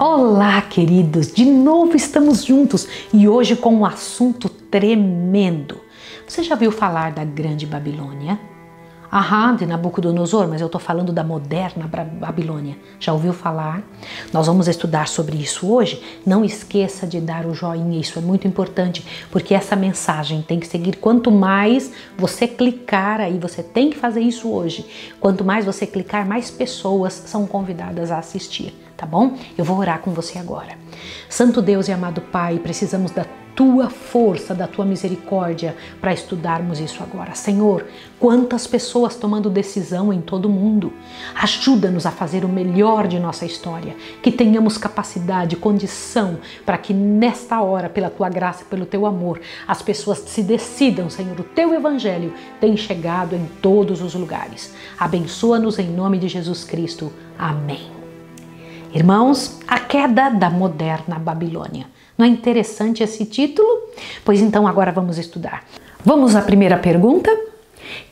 Olá, queridos! De novo estamos juntos e hoje com um assunto tremendo. Você já ouviu falar da Grande Babilônia? De Nabucodonosor, mas eu estou falando da moderna Babilônia. Já ouviu falar? Nós vamos estudar sobre isso hoje. Não esqueça de dar o joinha, isso é muito importante, porque essa mensagem tem que seguir. Quanto mais você clicar aí, você tem que fazer isso hoje. Quanto mais você clicar, mais pessoas são convidadas a assistir, tá bom? Eu vou orar com você agora. Santo Deus e amado Pai, precisamos da tua força, da tua misericórdia para estudarmos isso agora. Senhor, quantas pessoas tomando decisão em todo o mundo. Ajuda-nos a fazer o melhor de nossa história, que tenhamos capacidade, condição para que nesta hora, pela tua graça, pelo teu amor, as pessoas se decidam, Senhor, o teu evangelho tem chegado em todos os lugares. Abençoa-nos em nome de Jesus Cristo. Amém. Irmãos, a queda da moderna Babilônia. Não é interessante esse título? Pois então agora vamos estudar. Vamos à primeira pergunta?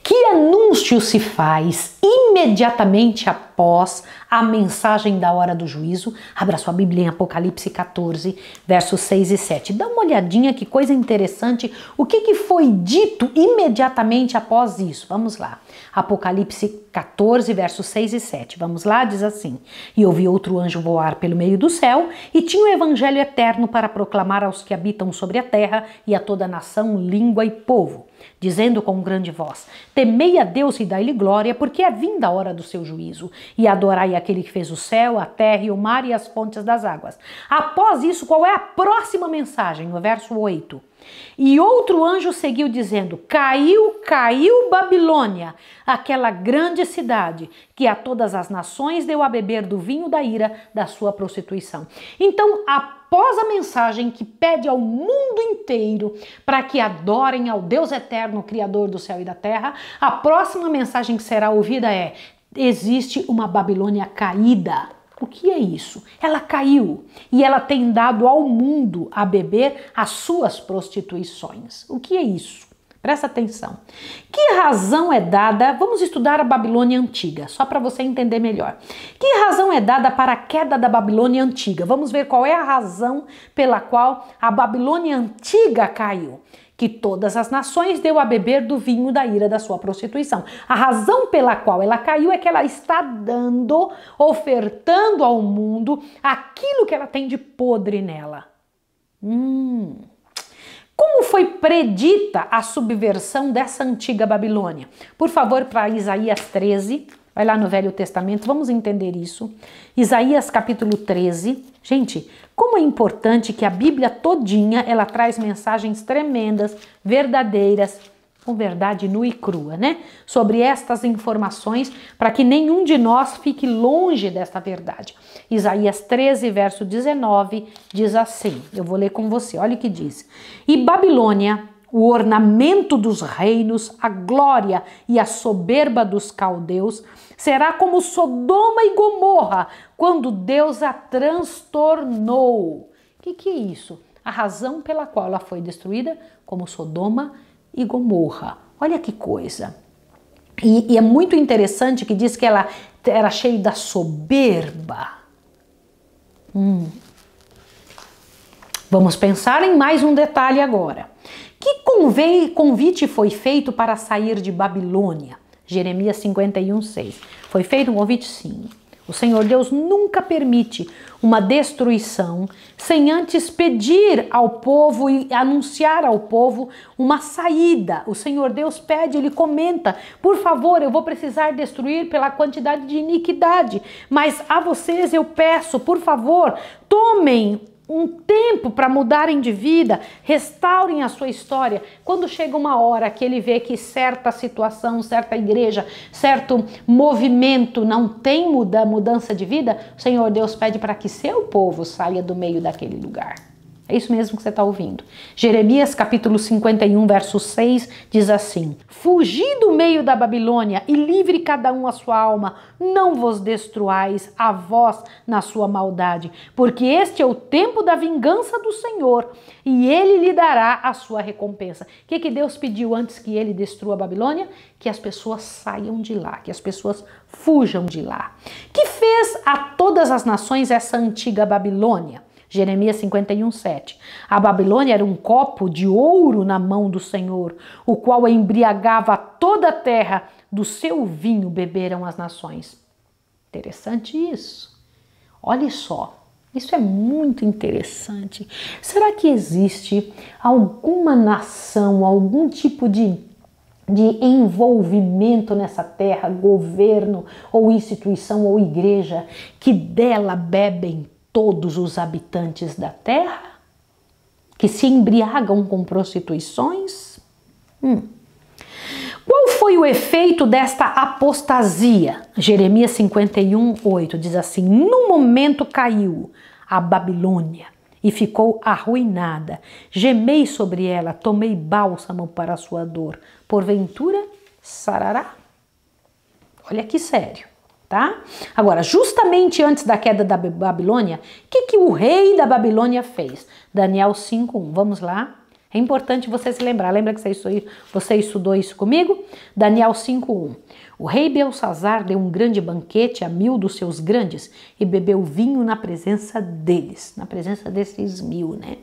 Que anúncio se faz imediatamente após a mensagem da hora do juízo? Abra sua Bíblia em Apocalipse 14, versos 6 e 7. Dá uma olhadinha, que coisa interessante. O que foi dito imediatamente após isso? Vamos lá. Apocalipse 14, versos 6 e 7. Vamos lá? Diz assim: E ouvi outro anjo voar pelo meio do céu, e tinha o evangelho eterno para proclamar aos que habitam sobre a terra e a toda nação, língua e povo, dizendo com grande voz: Temei a Deus e dai-lhe glória, porque é vinda a hora do seu juízo, e adorai aquele que fez o céu, a terra e o mar e as fontes das águas. Após isso, qual é a próxima mensagem? No verso 8. E outro anjo seguiu dizendo: Caiu Babilônia, aquela grande cidade, que a todas as nações deu a beber do vinho da ira da sua prostituição. Então, após a mensagem que pede ao mundo inteiro para que adorem ao Deus eterno, Criador do céu e da terra, a próxima mensagem que será ouvida é: existe uma Babilônia caída. O que é isso? Ela caiu e ela tem dado ao mundo a beber as suas prostituições. O que é isso? Presta atenção. Que razão é dada? Vamos estudar a Babilônia Antiga, só para você entender melhor. Que razão é dada para a queda da Babilônia Antiga? Vamos ver qual é a razão pela qual a Babilônia Antiga caiu. Que todas as nações deu a beber do vinho da ira da sua prostituição. A razão pela qual ela caiu é que ela está dando, ofertando ao mundo aquilo que ela tem de podre nela. Como foi predita a subversão dessa antiga Babilônia? Por favor, para Isaías 13, vai lá no Velho Testamento, vamos entender isso. Isaías capítulo 13. Gente, como é importante que a Bíblia todinha, ela traz mensagens tremendas, verdadeiras, com verdade nua e crua, né? Sobre estas informações, para que nenhum de nós fique longe desta verdade. Isaías 13, verso 19, diz assim, eu vou ler com você, olha o que diz. E Babilônia, o ornamento dos reinos, a glória e a soberba dos caldeus, será como Sodoma e Gomorra, quando Deus a transtornou. O que é isso? A razão pela qual ela foi destruída, como Sodoma e Gomorra. Olha que coisa. E é muito interessante que diz que ela era cheia da soberba. Vamos pensar em mais um detalhe agora. Que convite foi feito para sair de Babilônia? Jeremias 51, 6. Foi feito um convite? Sim. O Senhor Deus nunca permite uma destruição sem antes pedir ao povo e anunciar ao povo uma saída. O Senhor Deus pede, ele comenta: por favor, eu vou precisar destruir pela quantidade de iniquidade, mas a vocês eu peço, por favor, tomem um tempo para mudarem de vida, restaurem a sua história. Quando chega uma hora que ele vê que certa situação, certa igreja, certo movimento não tem mudança de vida, o Senhor Deus pede para que seu povo saia do meio daquele lugar. É isso mesmo que você está ouvindo. Jeremias capítulo 51, verso 6, diz assim: fugi do meio da Babilônia e livre cada um a sua alma, não vos destruais a vós na sua maldade, porque este é o tempo da vingança do Senhor, e ele lhe dará a sua recompensa. O que Deus pediu antes que ele destrua a Babilônia? Que as pessoas saiam de lá, que as pessoas fujam de lá. Que fez a todas as nações essa antiga Babilônia? Jeremias 51, 7. A Babilônia era um copo de ouro na mão do Senhor, o qual embriagava toda a terra, do seu vinho beberam as nações. Interessante isso. Olha só, isso é muito interessante. Será que existe alguma nação, algum tipo de envolvimento nessa terra, governo ou instituição ou igreja, que dela bebem todos os habitantes da terra? Que se embriagam com prostituições? Qual foi o efeito desta apostasia? Jeremias 51, 8 diz assim: no momento caiu a Babilônia e ficou arruinada. Gemei sobre ela, tomei bálsamo para a sua dor. Porventura sarará? Olha que sério. Tá? Agora, justamente antes da queda da Babilônia, o que o rei da Babilônia fez? Daniel 5:1. Vamos lá. É importante você se lembrar. Lembra que você estudou isso comigo? Daniel 5:1. O rei Belsazar deu um grande banquete a 1000 dos seus grandes e bebeu vinho na presença deles. Na presença desses 1000, né?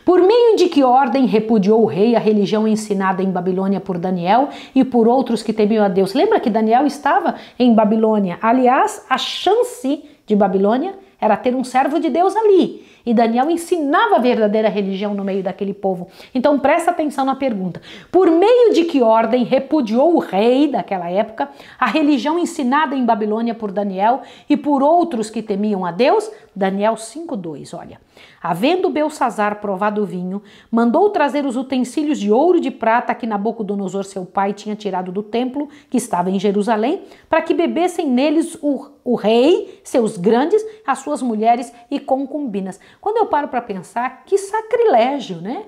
Por meio de que ordem repudiou o rei a religião ensinada em Babilônia por Daniel e por outros que temiam a Deus? Lembra que Daniel estava em Babilônia? Aliás, a chance de Babilônia era ter um servo de Deus ali. E Daniel ensinava a verdadeira religião no meio daquele povo. Então presta atenção na pergunta. Por meio de que ordem repudiou o rei daquela época a religião ensinada em Babilônia por Daniel e por outros que temiam a Deus? Daniel 5:2, olha. Havendo Belsazar provado o vinho, mandou trazer os utensílios de ouro e de prata que Nabucodonosor, seu pai, tinha tirado do templo que estava em Jerusalém, para que bebessem neles o rei, seus grandes, as suas mulheres e concubinas. Quando eu paro para pensar, que sacrilégio, né?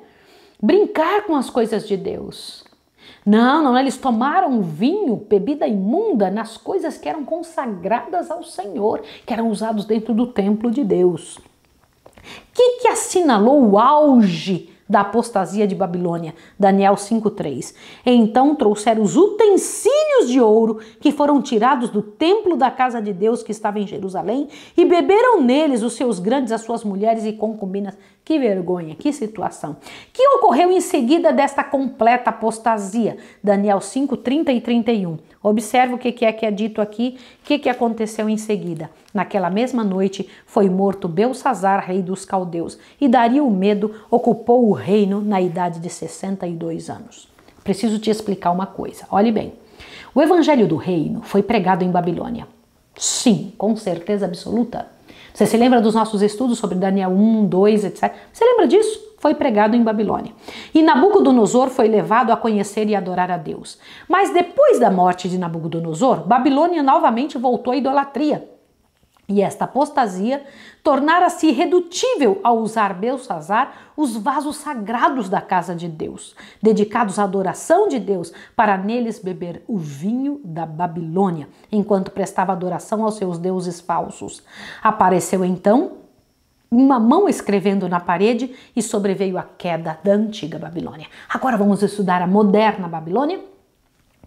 Brincar com as coisas de Deus. Não, eles tomaram vinho, bebida imunda, nas coisas que eram consagradas ao Senhor, que eram usados dentro do templo de Deus. O que assinalou o auge da apostasia de Babilônia? Daniel 5:3. Então trouxeram os utensílios de ouro que foram tirados do templo da casa de Deus que estava em Jerusalém e beberam neles os seus grandes, as suas mulheres e concubinas. Que vergonha, que situação. Que ocorreu em seguida desta completa apostasia? Daniel 5:30 e 31. Observe o que é dito aqui, o que aconteceu em seguida. Naquela mesma noite foi morto Belsazar, rei dos caldeus, e Dario o Medo ocupou o reino na idade de 62 anos. Preciso te explicar uma coisa, olhe bem. O evangelho do reino foi pregado em Babilônia. Sim, com certeza absoluta. Você se lembra dos nossos estudos sobre Daniel 1, 2, etc? Você lembra disso? Foi pregado em Babilônia. E Nabucodonosor foi levado a conhecer e adorar a Deus. Mas depois da morte de Nabucodonosor, Babilônia novamente voltou à idolatria. E esta apostasia tornara-se irredutível ao usar Belsazar os vasos sagrados da casa de Deus, dedicados à adoração de Deus, para neles beber o vinho da Babilônia, enquanto prestava adoração aos seus deuses falsos. Apareceu então uma mão escrevendo na parede e sobreveio a queda da antiga Babilônia. Agora vamos estudar a moderna Babilônia?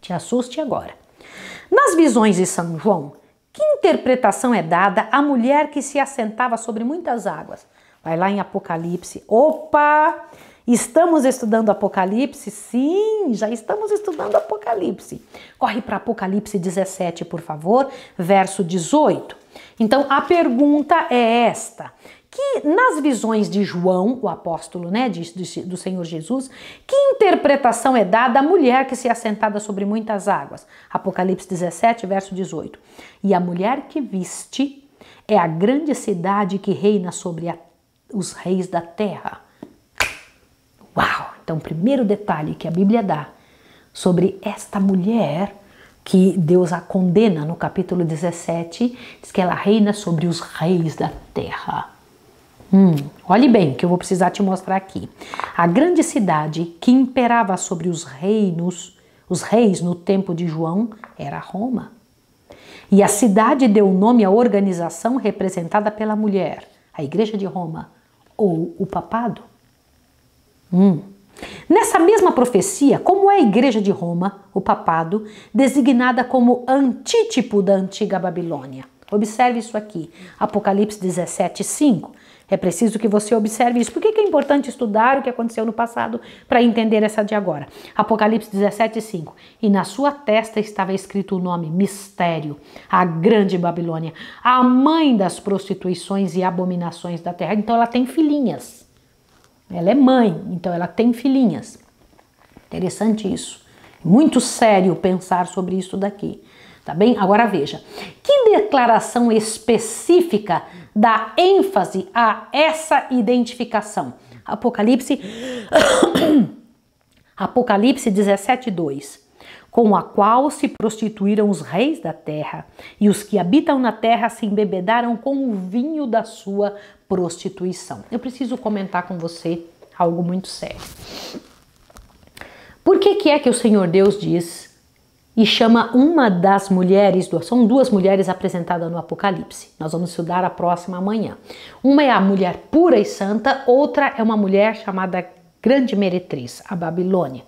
Te assuste agora. Nas visões de São João, que interpretação é dada à mulher que se assentava sobre muitas águas? Vai lá em Apocalipse. Opa! Estamos estudando Apocalipse? Sim, já estamos estudando Apocalipse. Corre para Apocalipse 17, por favor, verso 18. Então, a pergunta é esta. Que nas visões de João, o apóstolo, né, do Senhor Jesus, que interpretação é dada à mulher que se assentada sobre muitas águas? Apocalipse 17, verso 18. E a mulher que viste é a grande cidade que reina sobre os reis da terra. Uau! Então, o primeiro detalhe que a Bíblia dá sobre esta mulher que Deus a condena no capítulo 17, diz que ela reina sobre os reis da terra. Olhe bem, que eu vou precisar te mostrar aqui. A grande cidade que imperava sobre os reis no tempo de João, era Roma. E a cidade deu nome à organização representada pela mulher, a Igreja de Roma ou o Papado. Nessa mesma profecia, como é a Igreja de Roma, o Papado, designada como antítipo da antiga Babilônia? Observe isso aqui, Apocalipse 17:5. É preciso que você observe isso. Por que é importante estudar o que aconteceu no passado para entender essa de agora? Apocalipse 17:5. E na sua testa estava escrito o nome Mistério, a grande Babilônia, a mãe das prostituições e abominações da terra. Então ela tem filhinhas. Ela é mãe, então ela tem filhinhas. Interessante isso. Muito sério pensar sobre isso daqui. Tá bem? Agora veja, que declaração específica dá ênfase a essa identificação? Apocalipse 17:2, com a qual se prostituíram os reis da terra, e os que habitam na terra se embebedaram com o vinho da sua prostituição. Eu preciso comentar com você algo muito sério. Por que é que o Senhor Deus diz e chama uma das mulheres, são duas mulheres apresentadas no Apocalipse, nós vamos estudar a próxima amanhã. Uma é a mulher pura e santa, outra é uma mulher chamada Grande Meretriz, a Babilônia.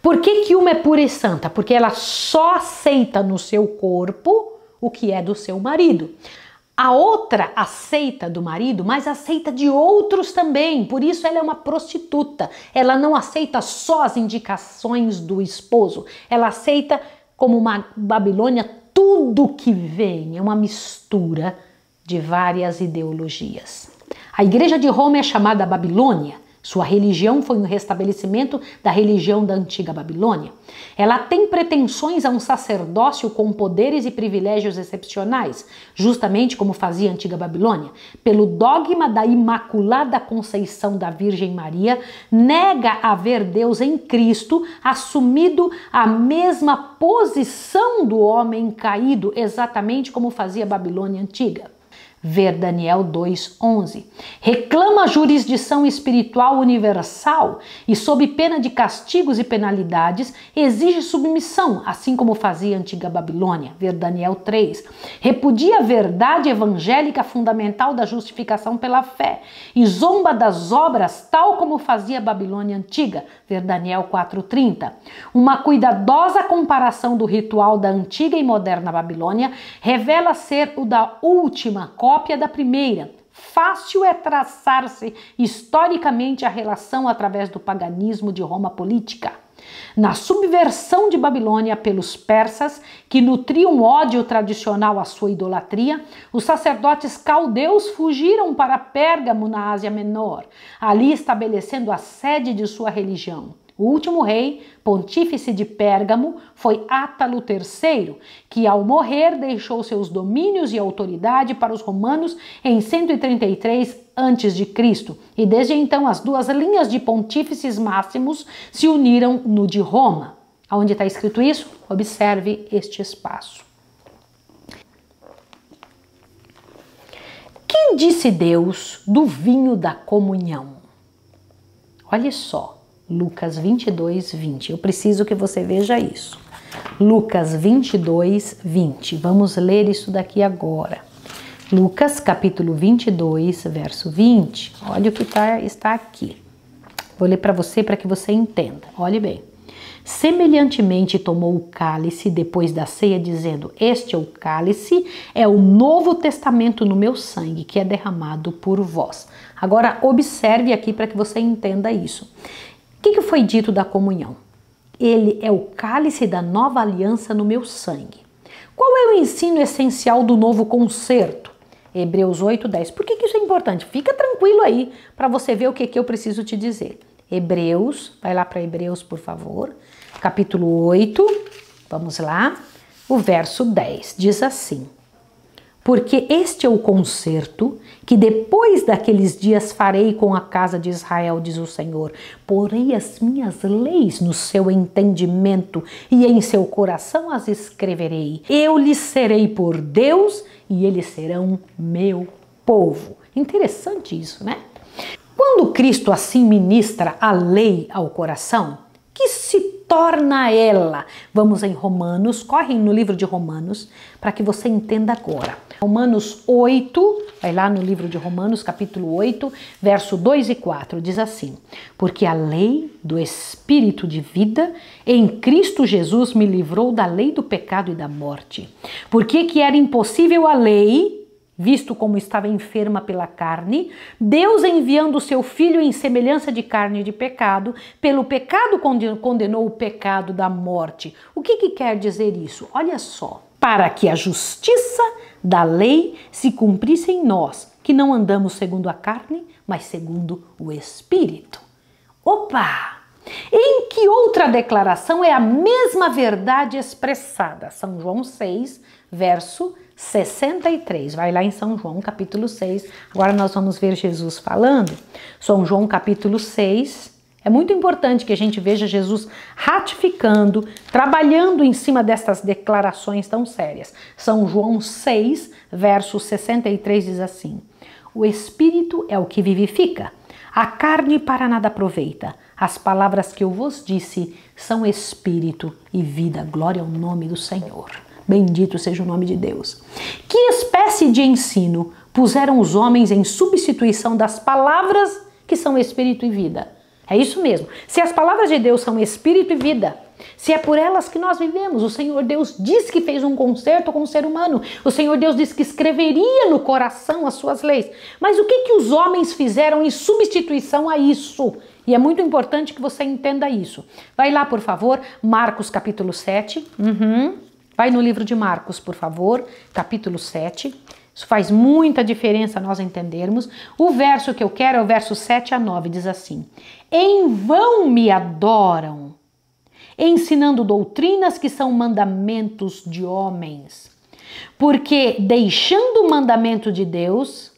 Por que uma é pura e santa? Porque ela só aceita no seu corpo o que é do seu marido. A outra aceita do marido, mas aceita de outros também, por isso ela é uma prostituta. Ela não aceita só as indicações do esposo, ela aceita como uma Babilônia tudo que vem, é uma mistura de várias ideologias. A Igreja de Roma é chamada Babilônia. Sua religião foi um restabelecimento da religião da antiga Babilônia. Ela tem pretensões a um sacerdócio com poderes e privilégios excepcionais, justamente como fazia a antiga Babilônia. Pelo dogma da Imaculada Conceição da Virgem Maria, nega haver Deus em Cristo, assumido a mesma posição do homem caído, exatamente como fazia a Babilônia antiga. Ver Daniel 2:11. Reclama jurisdição espiritual universal e, sob pena de castigos e penalidades, exige submissão, assim como fazia a antiga Babilônia. Ver Daniel 3. Repudia a verdade evangélica fundamental da justificação pela fé e zomba das obras, tal como fazia a Babilônia antiga. Ver Daniel 4:30. Uma cuidadosa comparação do ritual da antiga e moderna Babilônia revela ser o da última cópia da primeira. Fácil é traçar-se historicamente a relação através do paganismo de Roma política. Na subversão de Babilônia pelos persas, que nutriam ódio tradicional à sua idolatria, os sacerdotes caldeus fugiram para Pérgamo, na Ásia Menor, ali estabelecendo a sede de sua religião. O último rei, pontífice de Pérgamo, foi Átalo III, que ao morrer deixou seus domínios e autoridade para os romanos em 133 a.C. E desde então as duas linhas de pontífices máximos se uniram no de Roma. Aonde está escrito isso? Observe este espaço. Que disse Deus do vinho da comunhão? Olha só. Lucas 22:20. Eu preciso que você veja isso. Lucas 22:20. Vamos ler isso daqui agora. Lucas capítulo 22, verso 20. Olha o que está aqui. Vou ler para você que você entenda. Olhe bem. Semelhantemente tomou o cálice depois da ceia, dizendo: Este é o cálice, é o novo testamento no meu sangue, que é derramado por vós. Agora observe aqui para que você entenda isso. O que foi dito da comunhão? Ele é o cálice da nova aliança no meu sangue. Qual é o ensino essencial do novo concerto? Hebreus 8:10. Por que isso é importante? Fica tranquilo aí para você ver o que eu preciso te dizer. Hebreus, vai lá para Hebreus, por favor. Capítulo 8, vamos lá. O verso 10 diz assim: Porque este é o concerto que depois daqueles dias farei com a casa de Israel, diz o Senhor. Porei as minhas leis no seu entendimento e em seu coração as escreverei. Eu lhes serei por Deus e eles serão meu povo. Interessante isso, né? Quando Cristo assim ministra a lei ao coração, que se torna ela? Vamos em Romanos, correm no livro de Romanos, para que você entenda agora. Romanos 8, vai lá no livro de Romanos, capítulo 8, verso 2 e 4, diz assim: porque a lei do Espírito de vida em Cristo Jesus me livrou da lei do pecado e da morte. Porque que era impossível a lei, visto como estava enferma pela carne, Deus enviando o seu Filho em semelhança de carne de pecado, pelo pecado condenou o pecado da morte. O que quer dizer isso? Olha só. Para que a justiça da lei se cumprisse em nós, que não andamos segundo a carne, mas segundo o Espírito. Opa! Em que outra declaração é a mesma verdade expressada? São João 6, verso 63. Vai lá em São João, capítulo 6. Agora nós vamos ver Jesus falando. São João, capítulo 6. É muito importante que a gente veja Jesus ratificando, trabalhando em cima dessas declarações tão sérias. São João 6, verso 63 diz assim: o Espírito é o que vivifica, a carne para nada aproveita. As palavras que eu vos disse são Espírito e vida. Glória ao nome do Senhor. Bendito seja o nome de Deus. Que espécie de ensino puseram os homens em substituição das palavras que são Espírito e vida? É isso mesmo. Se as palavras de Deus são Espírito e vida, se é por elas que nós vivemos, o Senhor Deus diz que fez um concerto com o ser humano, o Senhor Deus diz que escreveria no coração as suas leis. Mas o que os homens fizeram em substituição a isso? E é muito importante que você entenda isso. Vai lá, por favor, Marcos capítulo 7. Vai no livro de Marcos, por favor, capítulo 7. Isso faz muita diferença nós entendermos. O verso que eu quero é o verso 7 a 9, diz assim: em vão me adoram, ensinando doutrinas que são mandamentos de homens. Porque deixando o mandamento de Deus,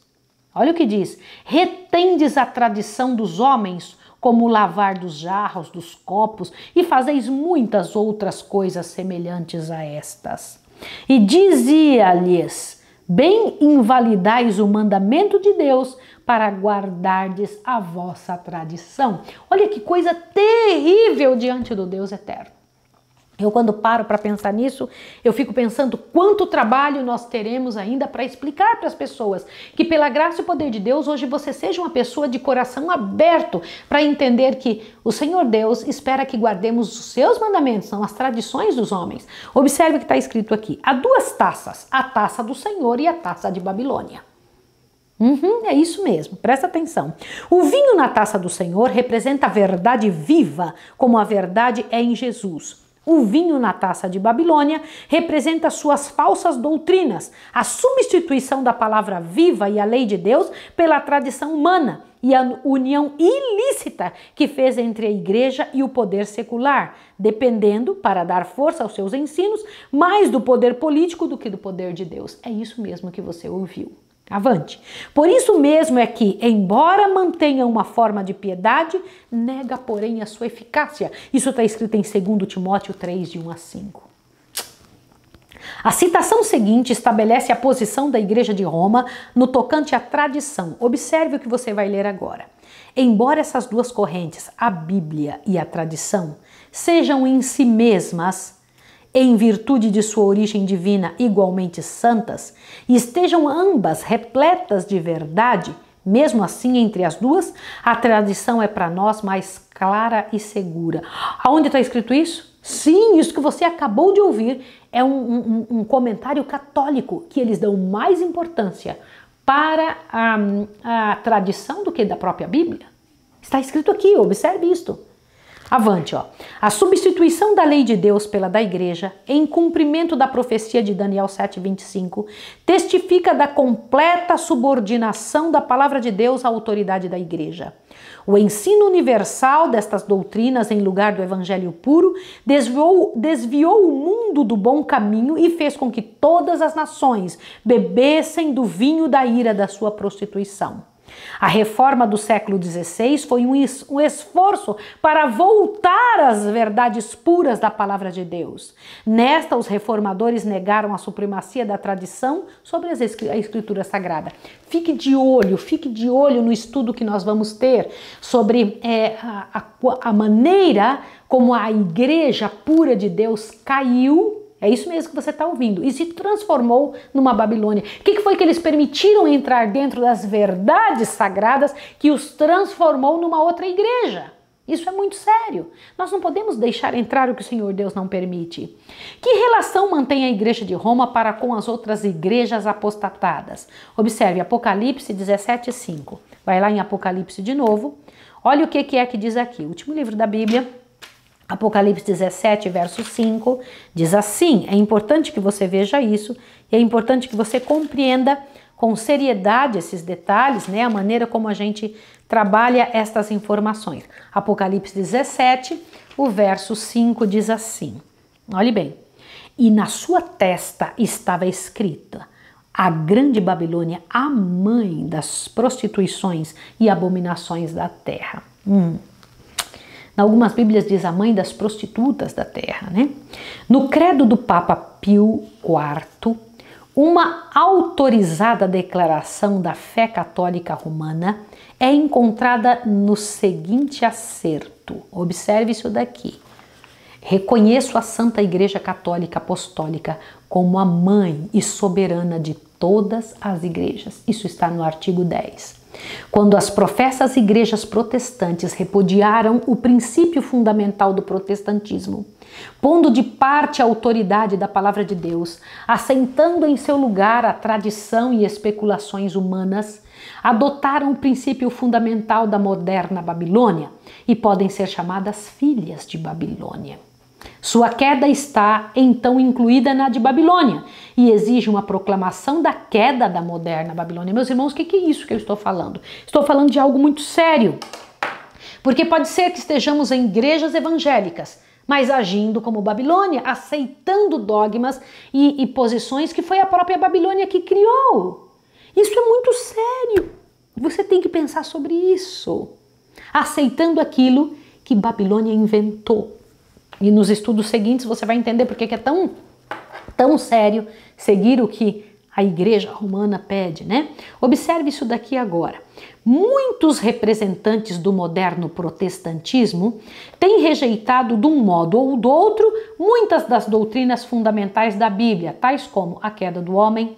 olha o que diz, retendes a tradição dos homens, como o lavar dos jarros, dos copos, e fazeis muitas outras coisas semelhantes a estas. E dizia-lhes: bem invalidais o mandamento de Deus para guardardes a vossa tradição. Olha que coisa terrível diante do Deus eterno. Eu, quando paro para pensar nisso, eu fico pensando quanto trabalho nós teremos ainda para explicar para as pessoas que, pela graça e poder de Deus, hoje você seja uma pessoa de coração aberto para entender que o Senhor Deus espera que guardemos os seus mandamentos, são as tradições dos homens. Observe o que está escrito aqui. Há duas taças, a taça do Senhor e a taça de Babilônia. É isso mesmo, presta atenção. O vinho na taça do Senhor representa a verdade viva, como a verdade é em Jesus. O vinho na taça de Babilônia representa suas falsas doutrinas, a substituição da palavra viva e a lei de Deus pela tradição humana e a união ilícita que fez entre a igreja e o poder secular, dependendo, para dar força aos seus ensinos, mais do poder político do que do poder de Deus. É isso mesmo que você ouviu. Avante. Por isso mesmo é que, embora mantenha uma forma de piedade, nega, porém, a sua eficácia. Isso está escrito em 2 Timóteo 3, de 1 a 5. A citação seguinte estabelece a posição da Igreja de Roma no tocante à tradição. Observe o que você vai ler agora. Embora essas duas correntes, a Bíblia e a tradição, sejam em si mesmas, em virtude de sua origem divina, igualmente santas, e estejam ambas repletas de verdade, mesmo assim, entre as duas, a tradição é para nós mais clara e segura. Aonde está escrito isso? Sim, isso que você acabou de ouvir é um comentário católico, que eles dão mais importância para a tradição do que da própria Bíblia. Está escrito aqui, observe isto. Avante, ó. A substituição da lei de Deus pela da igreja, em cumprimento da profecia de Daniel 7:25, testifica da completa subordinação da palavra de Deus à autoridade da igreja. O ensino universal destas doutrinas em lugar do evangelho puro desviou o mundo do bom caminho e fez com que todas as nações bebessem do vinho da ira da sua prostituição. A reforma do século XVI foi um esforço para voltar às verdades puras da palavra de Deus. Nesta, os reformadores negaram a supremacia da tradição sobre a Escritura Sagrada. Fique de olho no estudo que nós vamos ter sobre a maneira como a igreja pura de Deus caiu. É isso mesmo que você está ouvindo. E se transformou numa Babilônia. O que foi que eles permitiram entrar dentro das verdades sagradas que os transformou numa outra igreja? Isso é muito sério. Nós não podemos deixar entrar o que o Senhor Deus não permite. Que relação mantém a igreja de Roma para com as outras igrejas apostatadas? Observe Apocalipse 17:5. Vai lá em Apocalipse de novo. Olha o que é que diz aqui. O último livro da Bíblia. Apocalipse 17, verso 5, diz assim, é importante que você veja isso, e é importante que você compreenda com seriedade esses detalhes, né, a maneira como a gente trabalha estas informações. Apocalipse 17, o verso 5 diz assim, olhe bem, e na sua testa estava escrita, a grande Babilônia, a mãe das prostituições e abominações da terra. Em algumas Bíblias diz a mãe das prostitutas da terra, né? No credo do Papa Pio IV, uma autorizada declaração da fé católica romana é encontrada no seguinte acerto. Observe isso daqui. Reconheço a Santa Igreja Católica Apostólica como a mãe e soberana de todas as igrejas. Isso está no artigo 10. Quando as professas igrejas protestantes repudiaram o princípio fundamental do protestantismo, pondo de parte a autoridade da palavra de Deus, assentando em seu lugar a tradição e especulações humanas, adotaram o princípio fundamental da moderna Babilônia e podem ser chamadas filhas de Babilônia. Sua queda está, então, incluída na de Babilônia e exige uma proclamação da queda da moderna Babilônia. Meus irmãos, o que é isso que eu estou falando? Estou falando de algo muito sério, porque pode ser que estejamos em igrejas evangélicas, mas agindo como Babilônia, aceitando dogmas e posições que foi a própria Babilônia que criou. Isso é muito sério. Você tem que pensar sobre isso. Aceitando aquilo que Babilônia inventou. E nos estudos seguintes você vai entender por que é tão sério seguir o que a igreja romana pede, né? Observe isso daqui agora. Muitos representantes do moderno protestantismo têm rejeitado de um modo ou do outro muitas das doutrinas fundamentais da Bíblia, tais como a queda do homem,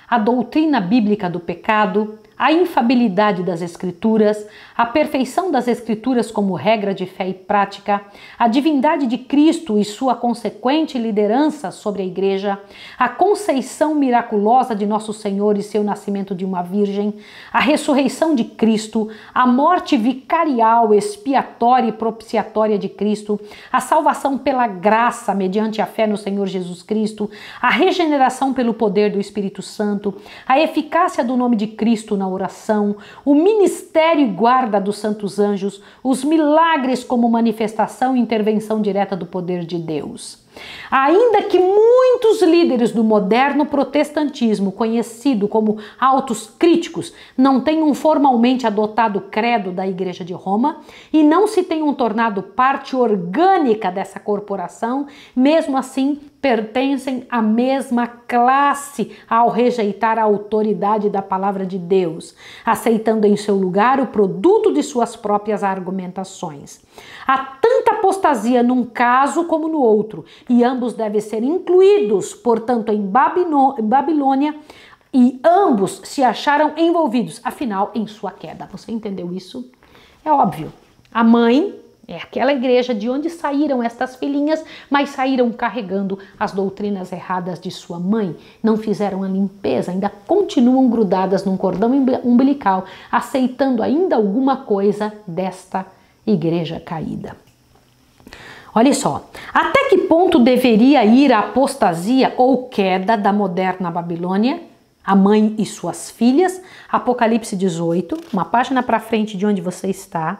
a doutrina bíblica do pecado, a infabilidade das Escrituras, a perfeição das Escrituras como regra de fé e prática, a divindade de Cristo e sua consequente liderança sobre a Igreja, a conceição miraculosa de Nosso Senhor e seu nascimento de uma virgem, a ressurreição de Cristo, a morte vicarial, expiatória e propiciatória de Cristo, a salvação pela graça mediante a fé no Senhor Jesus Cristo, a regeneração pelo poder do Espírito Santo, a eficácia do nome de Cristo na oração, o ministério e guarda dos santos anjos, os milagres como manifestação e intervenção direta do poder de Deus. Ainda que muitos líderes do moderno protestantismo, conhecido como autos críticos, não tenham formalmente adotado o credo da Igreja de Roma e não se tenham tornado parte orgânica dessa corporação, mesmo assim pertencem à mesma classe ao rejeitar a autoridade da palavra de Deus, aceitando em seu lugar o produto de suas próprias argumentações. Há tanta apostasia num caso como no outro, e ambos devem ser incluídos, portanto, em Babilônia, e ambos se acharam envolvidos, afinal, em sua queda. Você entendeu isso? É óbvio. A mãe é aquela igreja de onde saíram estas filhinhas, mas saíram carregando as doutrinas erradas de sua mãe. Não fizeram a limpeza, ainda continuam grudadas num cordão umbilical, aceitando ainda alguma coisa desta igreja caída. Olha só, até que ponto deveria ir a apostasia ou queda da moderna Babilônia? A mãe e suas filhas, Apocalipse 18, uma página para frente de onde você está.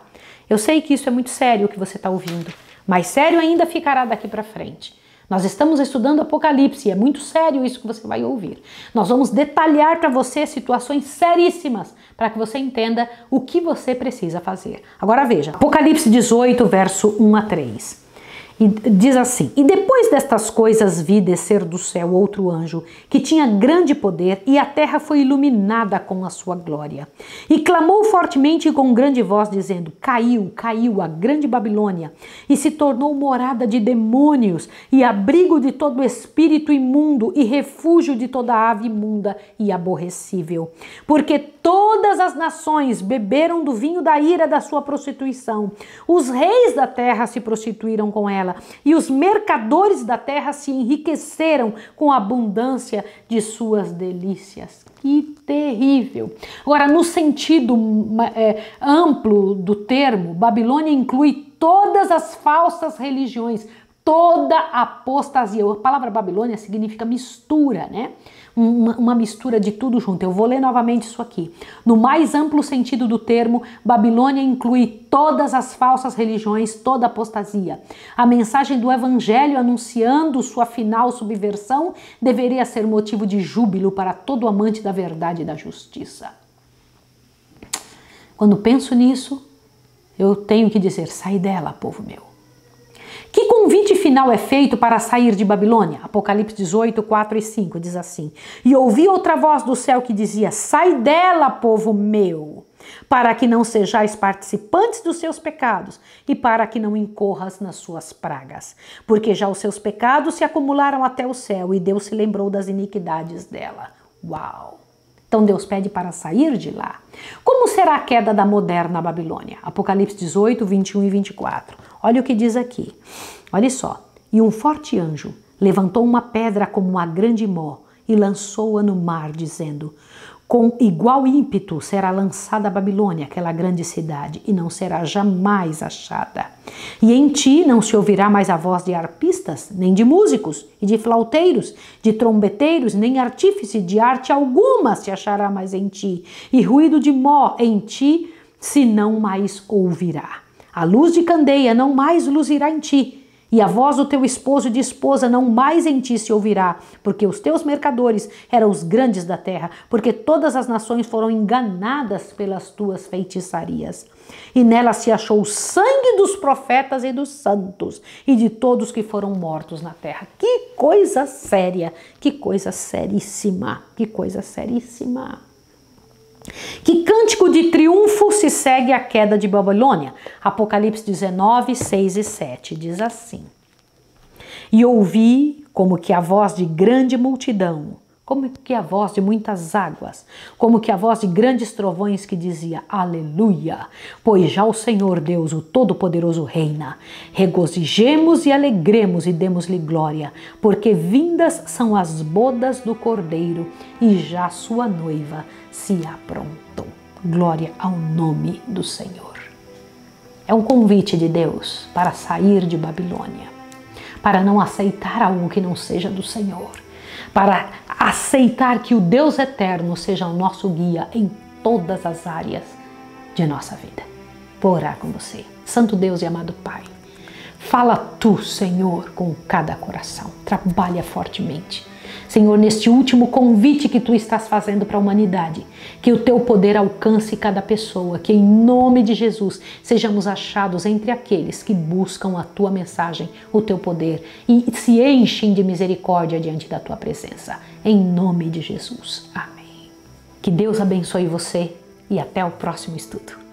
Eu sei que isso é muito sério o que você está ouvindo, mas sério ainda ficará daqui para frente. Nós estamos estudando Apocalipse, é muito sério isso que você vai ouvir. Nós vamos detalhar para você situações seríssimas para que você entenda o que você precisa fazer. Agora veja, Apocalipse 18, verso 1 a 3. E diz assim: E depois destas coisas vi descer do céu outro anjo, que tinha grande poder, e a terra foi iluminada com a sua glória. E clamou fortemente com grande voz, dizendo: Caiu, caiu a grande Babilônia, e se tornou morada de demônios, e abrigo de todo espírito imundo, e refúgio de toda ave imunda e aborrecível. Porque todas as nações beberam do vinho da ira da sua prostituição. Os reis da terra se prostituíram com ela, e os mercadores da terra se enriqueceram com a abundância de suas delícias. Que terrível! Agora, no sentido amplo do termo, Babilônia inclui todas as falsas religiões, toda apostasia. A palavra Babilônia significa mistura, né? Uma mistura de tudo junto. Eu vou ler novamente isso aqui. No mais amplo sentido do termo, Babilônia inclui todas as falsas religiões, toda apostasia. A mensagem do evangelho anunciando sua final subversão deveria ser motivo de júbilo para todo amante da verdade e da justiça. Quando penso nisso, eu tenho que dizer: sai dela, povo meu. Que convite final é feito para sair de Babilônia? Apocalipse 18, 4 e 5 diz assim: E ouvi outra voz do céu que dizia: Sai dela, povo meu, para que não sejais participantes dos seus pecados e para que não incorras nas suas pragas. Porque já os seus pecados se acumularam até o céu e Deus se lembrou das iniquidades dela. Uau! Então Deus pede para sair de lá. Como será a queda da moderna Babilônia? Apocalipse 18, 21 e 24. Olha o que diz aqui. Olha só. E um forte anjo levantou uma pedra como uma grande mó e lançou-a no mar, dizendo: Com igual ímpeto será lançada a Babilônia, aquela grande cidade, e não será jamais achada. E em ti não se ouvirá mais a voz de arpistas, nem de músicos, e de flauteiros, de trombeteiros, nem artífice de arte alguma se achará mais em ti, e ruído de mó em ti se não mais ouvirá. A luz de candeia não mais luzirá em ti, e a voz do teu esposo e de esposa não mais em ti se ouvirá, porque os teus mercadores eram os grandes da terra, porque todas as nações foram enganadas pelas tuas feitiçarias. E nela se achou o sangue dos profetas e dos santos, e de todos que foram mortos na terra. Que coisa séria, que coisa seríssima, que coisa seríssima. Que cântico de triunfo se segue à queda de Babilônia? Apocalipse 19, 6 e 7 diz assim: E ouvi como que a voz de grande multidão, como que a voz de muitas águas, como que a voz de grandes trovões que dizia: Aleluia! Pois já o Senhor Deus, o Todo-Poderoso, reina. Regozijemos e alegremos e demos-lhe glória, porque vindas são as bodas do Cordeiro e já sua noiva se aprontou. Glória ao nome do Senhor. É um convite de Deus para sair de Babilônia, para não aceitar algo que não seja do Senhor, para aceitar que o Deus eterno seja o nosso guia em todas as áreas de nossa vida. Vou orar com você. Santo Deus e amado Pai, fala tu, Senhor, com cada coração. Trabalha fortemente. Senhor, neste último convite que tu estás fazendo para a humanidade, que o teu poder alcance cada pessoa, que em nome de Jesus sejamos achados entre aqueles que buscam a tua mensagem, o teu poder e se enchem de misericórdia diante da tua presença. Em nome de Jesus. Amém. Que Deus abençoe você e até o próximo estudo.